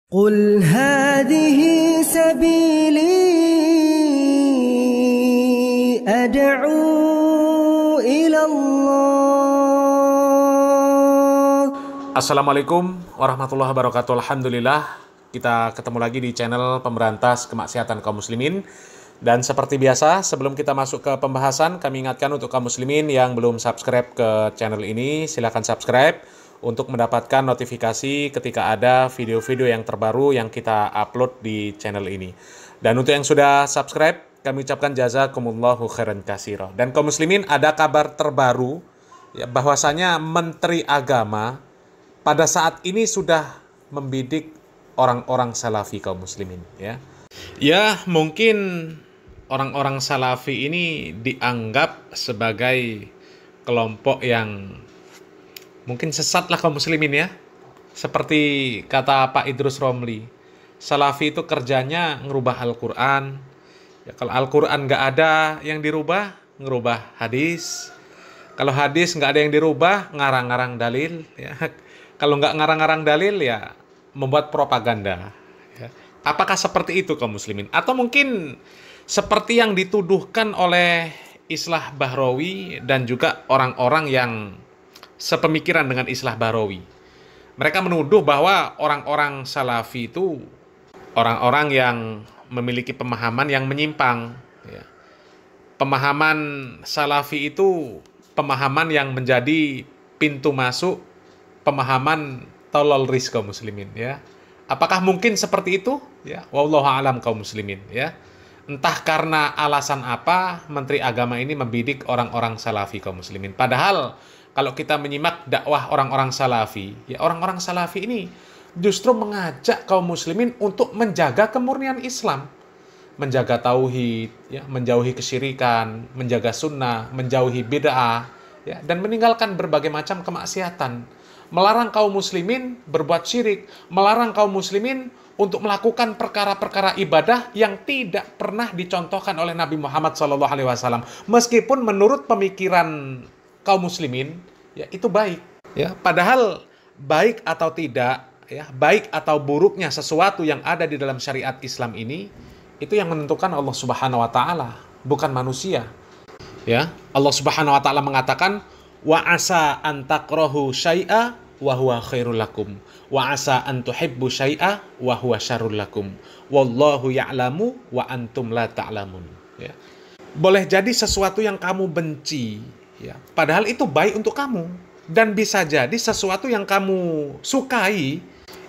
قل هذه سبيلي أدعو إلى الله. Assalamualaikum warahmatullahi wabarakatuh. Alhamdulillah, kita ketemu lagi di channel pemberantas kemaksiatan kaum muslimin. Dan seperti biasa, sebelum kita masuk ke pembahasan, kami ingatkan untuk kaum muslimin yang belum subscribe ke channel ini, silakan subscribe untuk mendapatkan notifikasi ketika ada video-video yang terbaru yang kita upload di channel ini. Dan untuk yang sudah subscribe, kami ucapkan jazakumullahu khairan katsira. Dan kaum muslimin, ada kabar terbaru ya, bahwasanya Menteri Agama pada saat ini sudah membidik orang-orang salafi kaum muslimin ya. Ya, mungkin orang-orang salafi ini dianggap sebagai kelompok yang mungkin sesat lah kaum muslimin ya. Seperti kata Pak Idrus Romli, salafi itu kerjanya ngerubah Al-Quran. Ya, kalau Al-Quran nggak ada yang dirubah, ngerubah hadis. Kalau hadis nggak ada yang dirubah, ngarang-ngarang dalil. Ya. Kalau nggak ngarang-ngarang dalil, ya membuat propaganda. Ya. Apakah seperti itu kaum muslimin? Atau mungkin seperti yang dituduhkan oleh Islah Bahrawi dan juga orang-orang yang sepemikiran dengan Islah Bahrawi. Mereka menuduh bahwa orang-orang salafi itu orang-orang yang memiliki pemahaman yang menyimpang. Ya. Pemahaman salafi itu pemahaman yang menjadi pintu masuk pemahaman toloris kaum muslimin. Ya. Apakah mungkin seperti itu? Ya. Wallahu a'lam kaum muslimin. Ya. Entah karena alasan apa Menteri Agama ini membidik orang-orang salafi kaum muslimin. Padahal kalau kita menyimak dakwah orang-orang salafi, ya orang-orang salafi ini justru mengajak kaum muslimin untuk menjaga kemurnian Islam, menjaga tauhid, ya, menjauhi kesyirikan, menjaga sunnah, menjauhi bid'ah, ya, dan meninggalkan berbagai macam kemaksiatan, melarang kaum muslimin berbuat syirik, melarang kaum muslimin untuk melakukan perkara-perkara ibadah yang tidak pernah dicontohkan oleh Nabi Muhammad SAW, meskipun menurut pemikiran kaum muslimin ya itu baik ya, padahal baik atau tidak ya, baik atau buruknya sesuatu yang ada di dalam syariat Islam ini itu yang menentukan Allah Subhanahu wa taala, bukan manusia. Ya, Allah Subhanahu wa taala mengatakan wa asa an takrahu syai'a wa huwa khairul lakum wa asa an tuhibbu syai'a wa huwa syarrul lakum wallahu ya'lamu wa antum la ta'lamun. Ya. Boleh jadi sesuatu yang kamu benci ya, padahal itu baik untuk kamu, dan bisa jadi sesuatu yang kamu sukai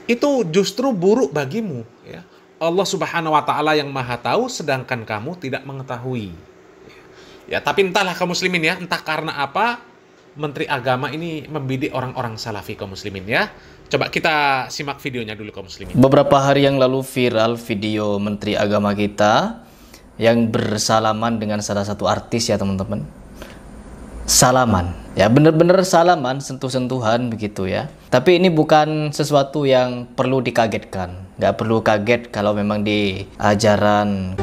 itu justru buruk bagimu ya. Allah Subhanahu wa taala yang Maha tahu sedangkan kamu tidak mengetahui. Ya, tapi entahlah kaum muslimin ya, entah karena apa Menteri Agama ini membidik orang-orang salafi kaum muslimin ya. Coba kita simak videonya dulu kaum muslimin. Beberapa hari yang lalu viral video Menteri Agama kita yang bersalaman dengan salah satu artis ya teman-teman. Salaman, ya bener-bener salaman, sentuh-sentuhan begitu ya. Tapi ini bukan sesuatu yang perlu dikagetkan. Nggak perlu kaget kalau memang di ajaran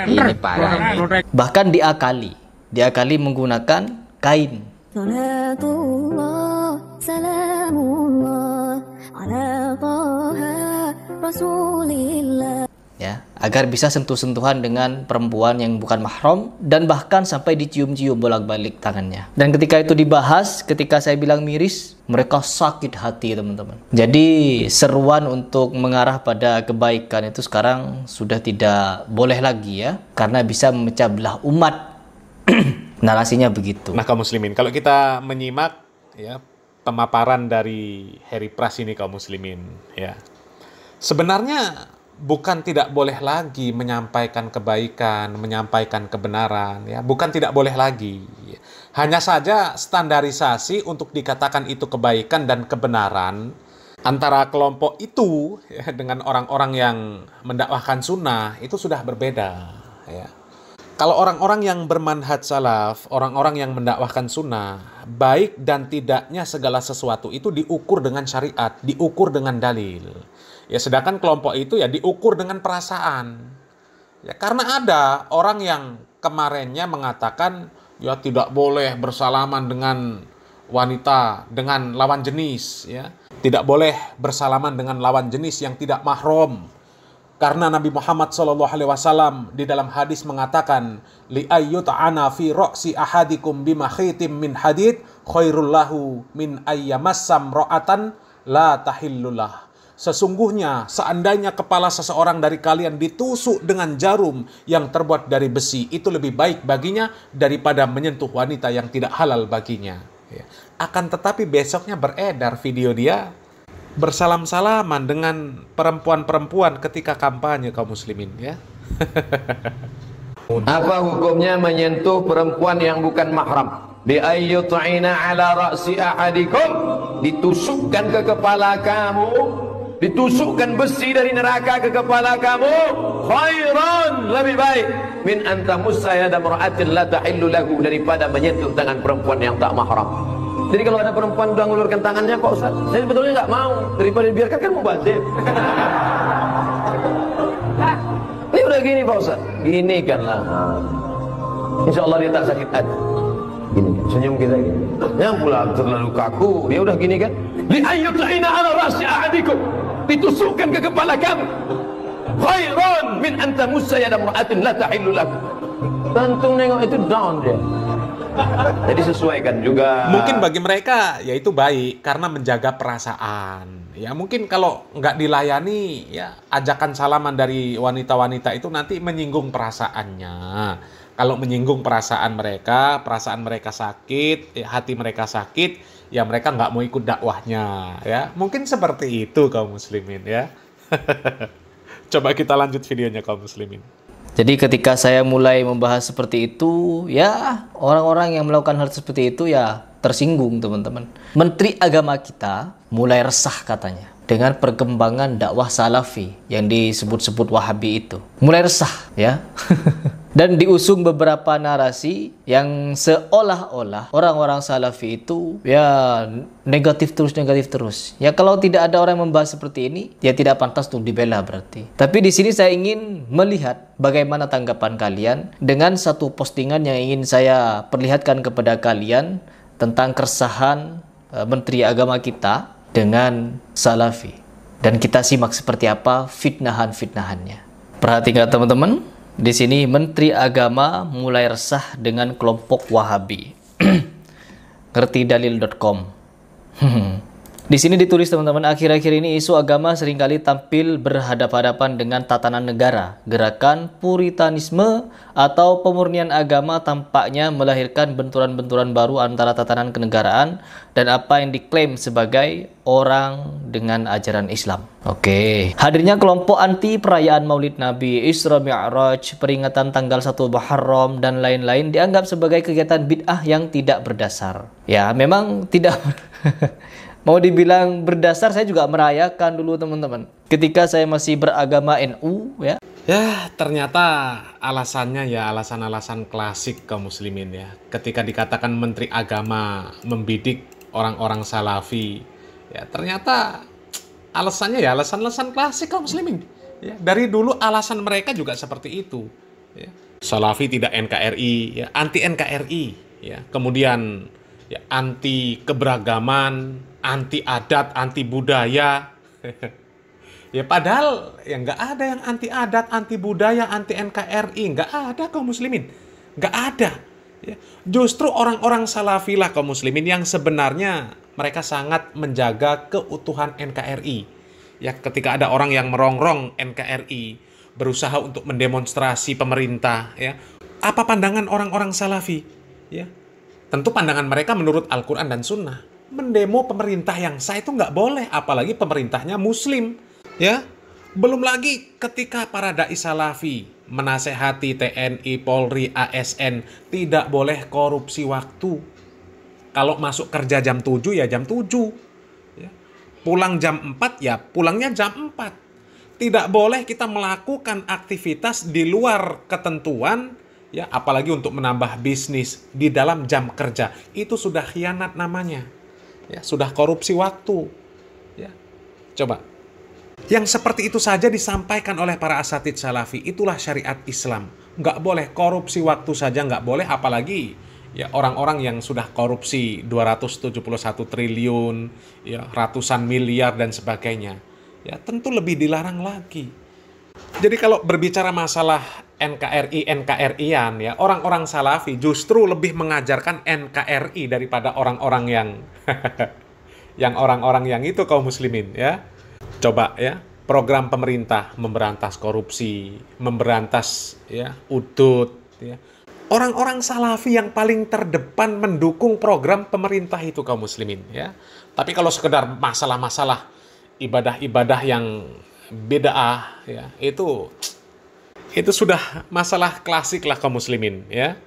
ini parah. Bahkan diakali menggunakan kain. Salatullah, salamullah, ala taha, rasulillah. Ya, agar bisa sentuh-sentuhan dengan perempuan yang bukan mahram dan bahkan sampai dicium-cium bolak-balik tangannya. Dan ketika itu dibahas, ketika saya bilang miris, mereka sakit hati teman-teman. Jadi seruan untuk mengarah pada kebaikan itu sekarang sudah tidak boleh lagi ya, karena bisa memecah belah umat. Narasinya begitu. Nah kaum muslimin, kalau kita menyimak ya pemaparan dari Heri Pras ini kaum muslimin ya, sebenarnya bukan tidak boleh lagi menyampaikan kebaikan, menyampaikan kebenaran, ya, bukan tidak boleh lagi. Hanya saja standarisasi untuk dikatakan itu kebaikan dan kebenaran antara kelompok itu ya, dengan orang-orang yang mendakwahkan sunnah itu sudah berbeda. Ya. Kalau orang-orang yang bermanhaj salaf, orang-orang yang mendakwahkan sunnah, baik dan tidaknya segala sesuatu itu diukur dengan syariat, diukur dengan dalil. Ya, sedangkan kelompok itu ya diukur dengan perasaan. Ya, karena ada orang yang kemarinnya mengatakan Ya, tidak boleh bersalaman dengan wanita dengan lawan jenis, ya. Tidak boleh bersalaman dengan lawan jenis yang tidak mahram. Karena Nabi Muhammad SAW di dalam hadis mengatakan, li ayyut'ana fi ra'si ahadikum bima khitim min hadid khairul lahu min ayyamassam ra'atan la tahillullah. Sesungguhnya seandainya kepala seseorang dari kalian ditusuk dengan jarum yang terbuat dari besi, itu lebih baik baginya daripada menyentuh wanita yang tidak halal baginya. Ya. Akan tetapi besoknya beredar video dia bersalam-salaman dengan perempuan-perempuan ketika kampanye kaum muslimin, ya. Apa hukumnya menyentuh perempuan yang bukan mahram? Bi ayyut'ina ala ra'si ahadikum, ditusukkan ke kepala kamu, ditusukkan besi dari neraka ke kepala kamu, khairan, lebih baik min antamussa yada mar'atin la tahillu lahu, daripada menyentuh tangan perempuan yang tak mahram. Jadi kalau ada perempuan udah ngulurkan tangannya, Pak Ustaz, saya sebetulnya nggak mau, daripada dibiarkan kan mubazir. Ini udah gini Pak Ustaz, gini kan lah, insya Allah dia tak sakit hati. Gini, senyum kita gini. Yang pula terlalu kaku, dia udah gini kan. Li ayyut'ina ala ra'si ahadikum, ditusukkan ke kepala kamu, khairan min antamussa yada mar'atin la tahillu lahu. Tentu nengok itu down dia. Jadi sesuaikan juga. Mungkin bagi mereka ya itu baik karena menjaga perasaan. Ya mungkin kalau nggak dilayani, ya ajakan salaman dari wanita-wanita itu nanti menyinggung perasaannya. Kalau menyinggung perasaan mereka sakit, ya, hati mereka sakit, ya mereka nggak mau ikut dakwahnya. Ya mungkin seperti itu kaum muslimin, ya. Coba kita lanjut videonya kaum muslimin. Jadi ketika saya mulai membahas seperti itu, ya orang-orang yang melakukan hal seperti itu ya tersinggung teman-teman. Menteri Agama kita mulai resah katanya dengan perkembangan dakwah salafi yang disebut-sebut Wahabi itu. Mulai resah ya. Dan diusung beberapa narasi yang seolah-olah orang-orang salafi itu ya negatif terus. Ya kalau tidak ada orang yang membahas seperti ini, ya tidak pantas untuk dibela berarti. Tapi di sini saya ingin melihat bagaimana tanggapan kalian dengan satu postingan yang ingin saya perlihatkan kepada kalian tentang keresahan Menteri Agama kita dengan salafi. Dan kita simak seperti apa fitnahan-fitnahannya. Perhatikan teman-teman. Di sini Menteri Agama mulai resah dengan kelompok Wahabi. Ngertidalil.com. Di sini ditulis teman-teman, akhir-akhir ini isu agama seringkali tampil berhadapan-hadapan dengan tatanan negara. Gerakan puritanisme atau pemurnian agama tampaknya melahirkan benturan-benturan baru antara tatanan kenegaraan dan apa yang diklaim sebagai orang dengan ajaran Islam. Oke. Hadirnya kelompok anti perayaan Maulid Nabi, Isra Mi'raj, peringatan tanggal 1 Muharram dan lain-lain dianggap sebagai kegiatan bid'ah yang tidak berdasar. Ya, memang tidak mau dibilang berdasar, saya juga merayakan dulu teman-teman. Ketika saya masih beragama NU ya. Ya, ternyata alasannya ya alasan-alasan klasik kaum muslimin ya. Ketika dikatakan Menteri Agama membidik orang-orang salafi, ya ternyata alasannya ya alasan-alasan klasik kaum muslimin. Ya, dari dulu alasan mereka juga seperti itu. Ya. Salafi tidak NKRI, ya anti NKRI, ya. Kemudian ya anti keberagaman, anti adat, anti budaya. Ya padahal ya nggak ada yang anti adat, anti budaya, anti NKRI, nggak ada kaum muslimin, nggak ada. Ya. Justru orang-orang salafilah kaum muslimin yang sebenarnya mereka sangat menjaga keutuhan NKRI. Ya ketika ada orang yang merongrong NKRI, berusaha untuk mendemonstrasi pemerintah, ya apa pandangan orang-orang salafi? Ya tentu pandangan mereka menurut Al-Quran dan Sunnah. Mendemo pemerintah yang sah itu nggak boleh, apalagi pemerintahnya muslim. Ya, belum lagi ketika para dai salafi menasehati TNI, Polri, ASN tidak boleh korupsi waktu. Kalau masuk kerja jam 7 ya jam 7. Ya. Pulang jam 4 ya pulangnya jam 4. Tidak boleh kita melakukan aktivitas di luar ketentuan, ya apalagi untuk menambah bisnis di dalam jam kerja. Itu sudah khianat namanya. Ya, sudah korupsi waktu. Ya. Coba. Yang seperti itu saja disampaikan oleh para asatidz salafi. Itulah syariat Islam. Nggak boleh korupsi waktu saja, nggak boleh. Apalagi ya orang-orang yang sudah korupsi 271 triliun, ya ratusan miliar dan sebagainya, ya tentu lebih dilarang lagi. Jadi kalau berbicara masalah NKRI-NKRI-an, ya orang-orang Salafi justru lebih mengajarkan NKRI daripada orang-orang yang yang orang-orang yang itu kaum muslimin, ya. Coba ya, program pemerintah memberantas korupsi, memberantas ya udut, ya. Orang-orang Salafi yang paling terdepan mendukung program pemerintah itu kaum muslimin, ya. Tapi kalau sekedar masalah-masalah ibadah-ibadah yang bid'ah, ya, itu sudah masalah klasik lah kaum muslimin, ya.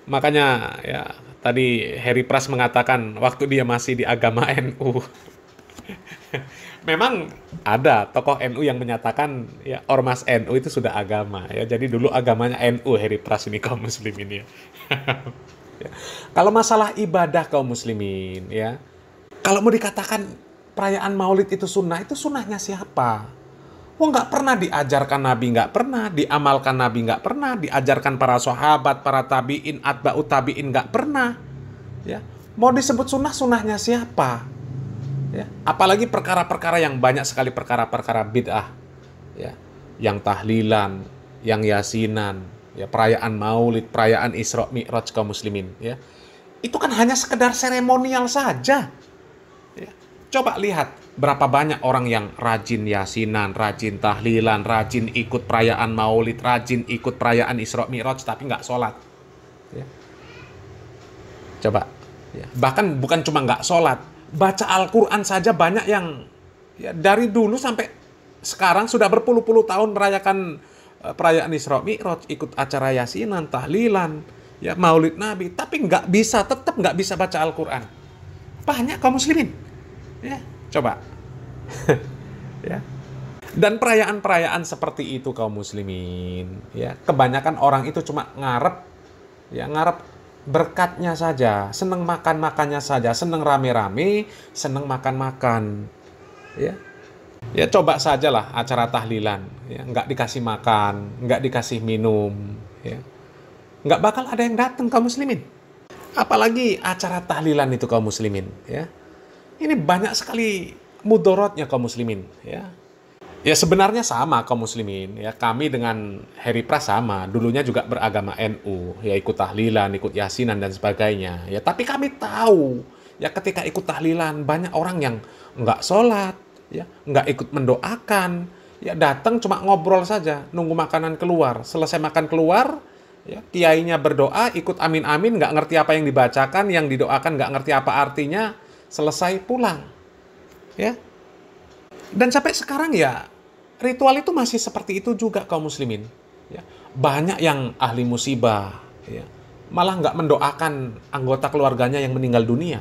Makanya ya tadi Heri Pras mengatakan waktu dia masih di agama NU. Memang ada tokoh NU yang menyatakan ya ormas NU itu sudah agama, ya. Jadi dulu agamanya NU Heri Pras ini kaum muslimin, ya. Ya. Kalau masalah ibadah kaum muslimin, ya. Kalau mau dikatakan perayaan Maulid itu sunnahnya siapa? Oh, nggak pernah diajarkan Nabi, nggak pernah diamalkan Nabi, nggak pernah diajarkan para sahabat, para tabiin, atba'ut tabiin, nggak pernah. Ya, mau disebut sunnahnya siapa? Ya, apalagi perkara-perkara yang banyak sekali perkara-perkara bid'ah, ya, yang tahlilan, yang yasinan, ya, perayaan Maulid, perayaan Isra Mi'raj kaum muslimin, ya. Itu kan hanya sekedar seremonial saja. Ya. Coba lihat berapa banyak orang yang rajin yasinan, rajin tahlilan, rajin ikut perayaan Maulid, rajin ikut perayaan Isra Mi'raj tapi nggak sholat. Ya. Coba, ya. Bahkan bukan cuma nggak sholat, baca Al-Quran saja banyak yang ya, dari dulu sampai sekarang sudah berpuluh-puluh tahun merayakan perayaan Isra Mi'raj, ikut acara yasinan, tahlilan, ya, Maulid Nabi, tapi tetap nggak bisa baca Al-Quran. Banyak kaum muslimin, ya, coba. Ya. Dan perayaan-perayaan seperti itu kaum muslimin, ya, kebanyakan orang itu cuma ngarep berkatnya saja, seneng makan-makannya saja, seneng rame-rame, seneng makan-makan, ya. Ya coba sajalah acara tahlilan, ya, nggak dikasih makan, nggak dikasih minum, ya, nggak bakal ada yang datang kaum muslimin. Apalagi acara tahlilan itu kaum muslimin, ya. Ini banyak sekali mudorotnya kaum muslimin, ya. Ya sebenarnya sama kaum muslimin, ya, kami dengan Heri Pras sama, dulunya juga beragama NU, ya, ikut tahlilan, ikut yasinan dan sebagainya, ya. Tapi kami tahu, ya, ketika ikut tahlilan banyak orang yang nggak sholat, ya, nggak ikut mendoakan, ya, datang cuma ngobrol saja, nunggu makanan keluar, selesai makan keluar, ya, kiainya berdoa, ikut amin-amin, nggak ngerti apa yang dibacakan, yang didoakan nggak ngerti apa artinya, selesai pulang, ya. Dan sampai sekarang ya ritual itu masih seperti itu juga kaum muslimin, ya. Banyak yang ahli musibah, ya, malah nggak mendoakan anggota keluarganya yang meninggal dunia,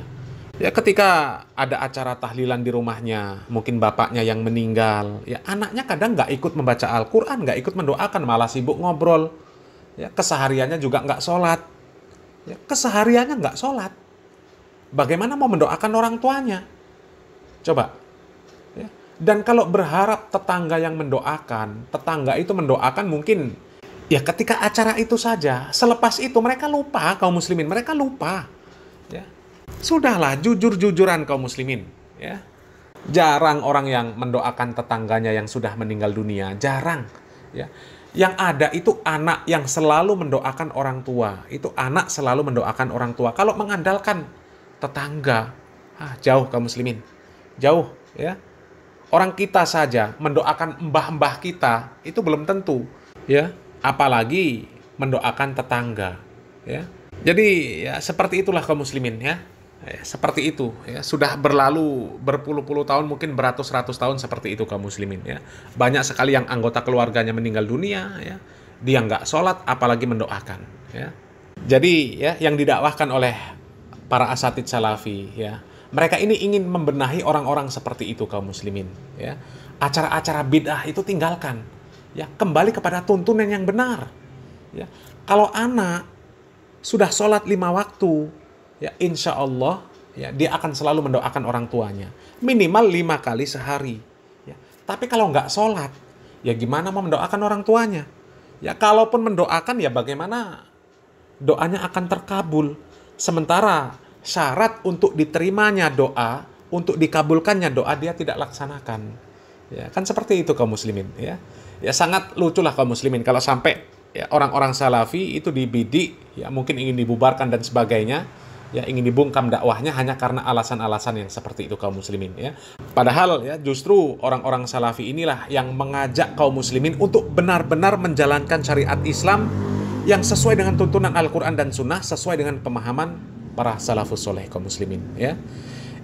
ya. Ketika ada acara tahlilan di rumahnya, mungkin bapaknya yang meninggal, ya, anaknya kadang nggak ikut membaca Al-Quran, nggak ikut mendoakan, malah sibuk ngobrol, ya. Kesehariannya juga nggak sholat, ya. Kesehariannya nggak sholat, bagaimana mau mendoakan orang tuanya? Coba. Dan kalau berharap tetangga yang mendoakan, tetangga itu mendoakan mungkin ya ketika acara itu saja, selepas itu mereka lupa kaum muslimin, mereka lupa, ya. Sudahlah, jujur-jujuran kaum muslimin, ya. Jarang orang yang mendoakan tetangganya yang sudah meninggal dunia, jarang, ya. Yang ada itu anak yang selalu mendoakan orang tua, itu anak selalu mendoakan orang tua. Kalau mengandalkan tetangga, jauh kaum muslimin, jauh, ya. Orang kita saja mendoakan mbah-mbah kita itu belum tentu, ya, apalagi mendoakan tetangga, ya. Jadi ya seperti itulah kaum muslimin, ya. Ya, seperti itu, ya. Sudah berlalu berpuluh-puluh tahun, mungkin beratus-ratus tahun seperti itu kaum muslimin, ya. Banyak sekali yang anggota keluarganya meninggal dunia, ya. Dia nggak sholat apalagi mendoakan, ya. Jadi ya yang didakwahkan oleh para asatidz salafi, ya, mereka ini ingin membenahi orang-orang seperti itu kaum muslimin, ya. Acara-acara bid'ah itu tinggalkan, ya, kembali kepada tuntunan yang benar, ya. Kalau anak sudah sholat 5 waktu, ya, insya Allah, ya, dia akan selalu mendoakan orang tuanya minimal 5 kali sehari, ya. Tapi kalau nggak sholat, ya gimana mau mendoakan orang tuanya? Ya kalaupun mendoakan, ya bagaimana doanya akan terkabul? Sementara syarat untuk diterimanya doa, untuk dikabulkannya doa, dia tidak laksanakan. Ya, kan seperti itu kaum muslimin. Ya, ya sangat lucu lah kaum muslimin kalau sampai ya, orang-orang salafi itu dibidik, ya mungkin ingin dibubarkan dan sebagainya, ya ingin dibungkam dakwahnya hanya karena alasan-alasan yang seperti itu kaum muslimin. Ya, padahal ya justru orang-orang salafi inilah yang mengajak kaum muslimin untuk benar-benar menjalankan syariat Islam yang sesuai dengan tuntunan Al-Quran dan Sunnah, sesuai dengan pemahaman para salafus soleh kaum muslimin. Ya,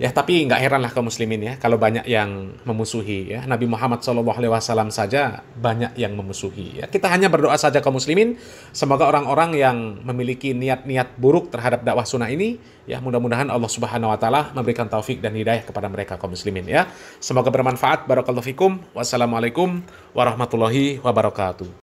ya tapi nggak heranlah kaum muslimin ya kalau banyak yang memusuhi. Ya, Nabi Muhammad SAW saja banyak yang memusuhi. Ya, kita hanya berdoa saja kaum muslimin, semoga orang-orang yang memiliki niat-niat buruk terhadap dakwah sunnah ini, ya mudah-mudahan Allah Subhanahu Wa Taala memberikan taufik dan hidayah kepada mereka kaum muslimin. Ya, semoga bermanfaat. Barakallahu fikum. Wassalamualaikum warahmatullahi wabarakatuh.